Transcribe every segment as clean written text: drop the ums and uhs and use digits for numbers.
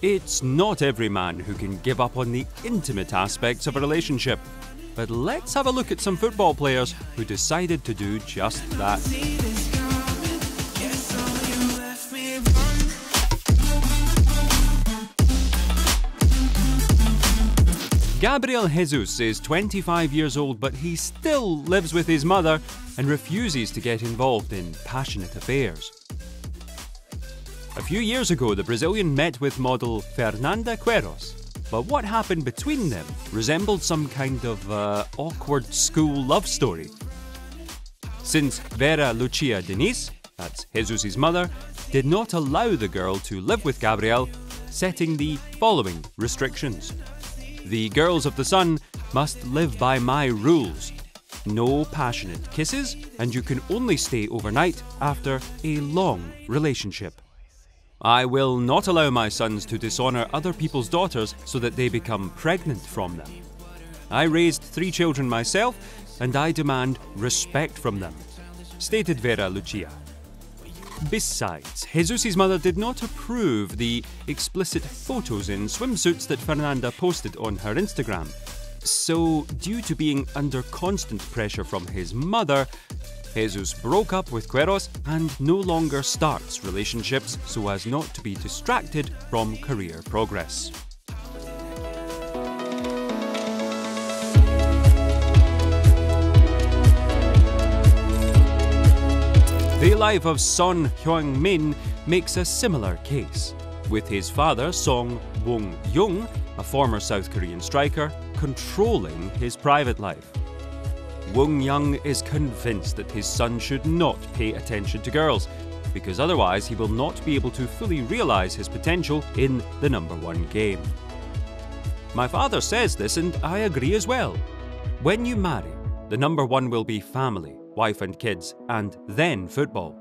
It's not every man who can give up on the intimate aspects of a relationship. But let's have a look at some football players who decided to do just that. Gabriel Jesus is 25 years old, but he still lives with his mother and refuses to get involved in passionate affairs. A few years ago, the Brazilian met with model Fernanda Queiroz, but what happened between them resembled some kind of awkward school love story. Since Vera Lucia Diniz, that's Jesus' mother, did not allow the girl to live with Gabriel, setting the following restrictions. The girls of the Sun must live by my rules. No passionate kisses, and you can only stay overnight after a long relationship. I will not allow my sons to dishonour other people's daughters so that they become pregnant from them. I raised 3 children myself, and I demand respect from them, stated Vera Lucia. Besides, Jesus' mother did not approve the explicit photos in swimsuits that Fernanda posted on her Instagram. So, due to being under constant pressure from his mother, Jesus broke up with Queiroz and no longer starts relationships so as not to be distracted from career progress. The life of son Heung Min makes a similar case, with his father Song Bong-young, a former South Korean striker, controlling his private life. Bong-young is convinced that his son should not pay attention to girls, because otherwise he will not be able to fully realise his potential in the #1 game. My father says this, and I agree as well. When you marry, the #1 will be family, wife and kids, and then football.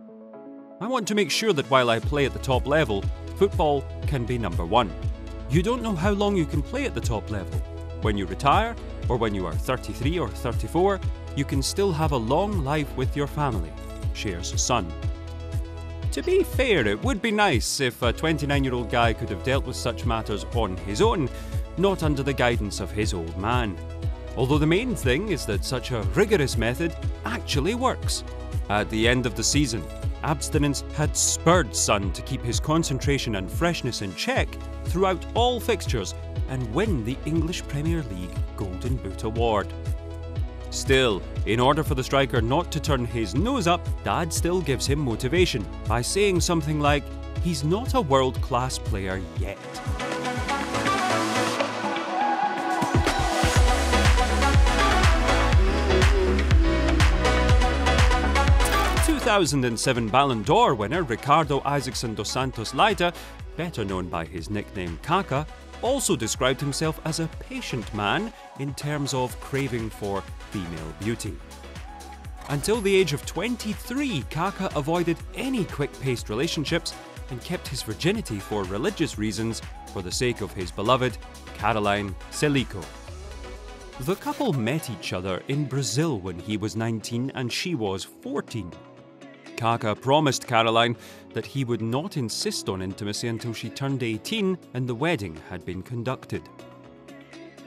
I want to make sure that while I play at the top level, football can be #1. You don't know how long you can play at the top level. When you retire, or when you are 33 or 34, you can still have a long life with your family, shares son. To be fair, it would be nice if a 29-year-old guy could have dealt with such matters on his own, not under the guidance of his old man. Although the main thing is that such a rigorous method actually works. At the end of the season, abstinence had spurred Son to keep his concentration and freshness in check throughout all fixtures and win the English Premier League Golden Boot Award. Still, in order for the striker not to turn his nose up, Dad still gives him motivation by saying something like, "He's not a world-class player yet." 2007 Ballon d'Or winner Ricardo Isaacson dos Santos Leite, better known by his nickname Kaka, also described himself as a patient man in terms of craving for female beauty. Until the age of 23, Kaka avoided any quick-paced relationships and kept his virginity for religious reasons for the sake of his beloved Caroline Celico. The couple met each other in Brazil when he was 19 and she was 14. Kaka promised Caroline that he would not insist on intimacy until she turned 18 and the wedding had been conducted.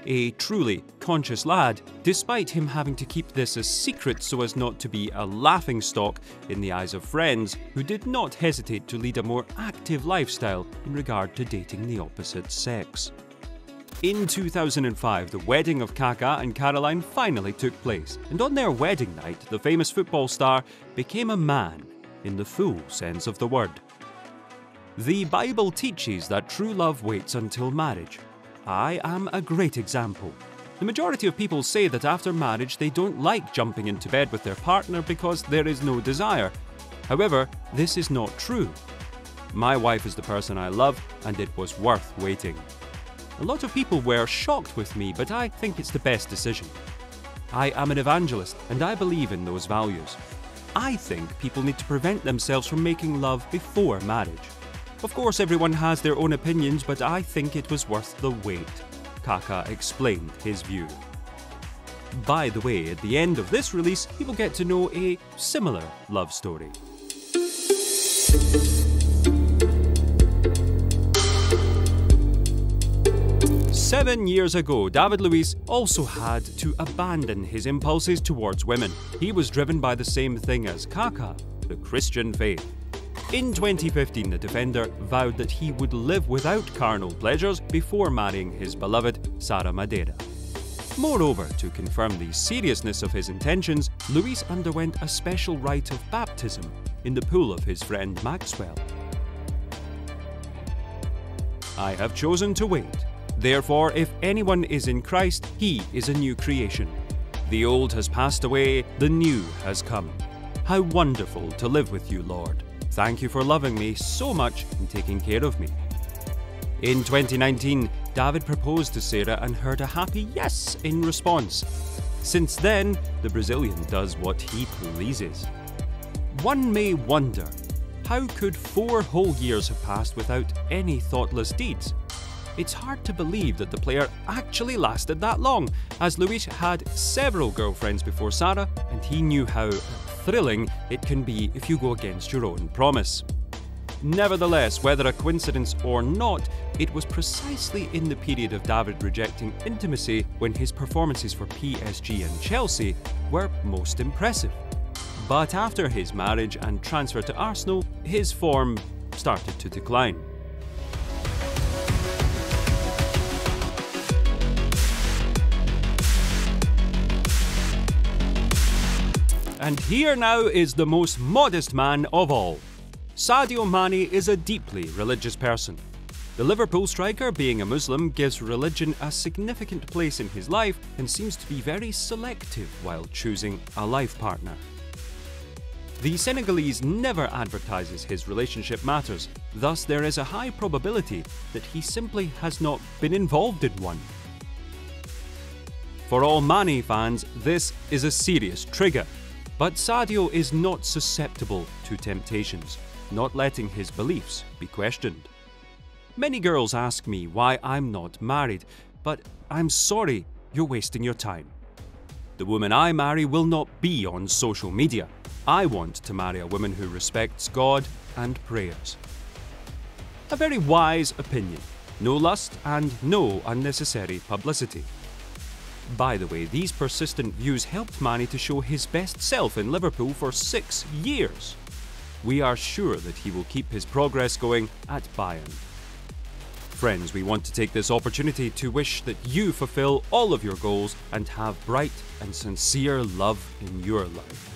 A truly conscious lad, despite him having to keep this a secret so as not to be a laughingstock in the eyes of friends who did not hesitate to lead a more active lifestyle in regard to dating the opposite sex. In 2005, the wedding of Kaka and Caroline finally took place, and on their wedding night, the famous football star became a man in the full sense of the word. The Bible teaches that true love waits until marriage. I am a great example. The majority of people say that after marriage they don't like jumping into bed with their partner because there is no desire. However, this is not true. My wife is the person I love, and it was worth waiting. A lot of people were shocked with me, but I think it's the best decision. I am an evangelist, and I believe in those values. I think people need to prevent themselves from making love before marriage. Of course, everyone has their own opinions, but I think it was worth the wait. Kaka explained his view. By the way, at the end of this release, you will get to know a similar love story. 7 years ago, David Luiz also had to abandon his impulses towards women. He was driven by the same thing as Kaka, the Christian faith. In 2015, the defender vowed that he would live without carnal pleasures before marrying his beloved Sara Madeira. Moreover, to confirm the seriousness of his intentions, Luiz underwent a special rite of baptism in the pool of his friend Maxwell. I have chosen to wait. Therefore, if anyone is in Christ, he is a new creation. The old has passed away, the new has come. How wonderful to live with you, Lord. Thank you for loving me so much and taking care of me. In 2019, David proposed to Sarah and heard a happy yes in response. Since then, the Brazilian does what he pleases. One may wonder, how could 4 whole years have passed without any thoughtless deeds? It's hard to believe that the player actually lasted that long, as Luiz had several girlfriends before Sarah, and he knew how thrilling it can be if you go against your own promise. Nevertheless, whether a coincidence or not, it was precisely in the period of David rejecting intimacy when his performances for PSG and Chelsea were most impressive. But after his marriage and transfer to Arsenal, his form started to decline. And here now is the most modest man of all. Sadio Mane is a deeply religious person. The Liverpool striker, being a Muslim, gives religion a significant place in his life and seems to be very selective while choosing a life partner. The Senegalese never advertises his relationship matters, thus there is a high probability that he simply has not been involved in one. For all Mane fans, this is a serious trigger. But Sadio is not susceptible to temptations, not letting his beliefs be questioned. Many girls ask me why I'm not married, but I'm sorry, you're wasting your time. The woman I marry will not be on social media. I want to marry a woman who respects God and prayers. A very wise opinion. No lust and no unnecessary publicity. By the way, these persistent views helped Mane to show his best self in Liverpool for 6 years. We are sure that he will keep his progress going at Bayern. Friends, we want to take this opportunity to wish that you fulfill all of your goals and have bright and sincere love in your life.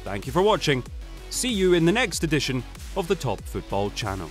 Thank you for watching. See you in the next edition of the Top Football Channel.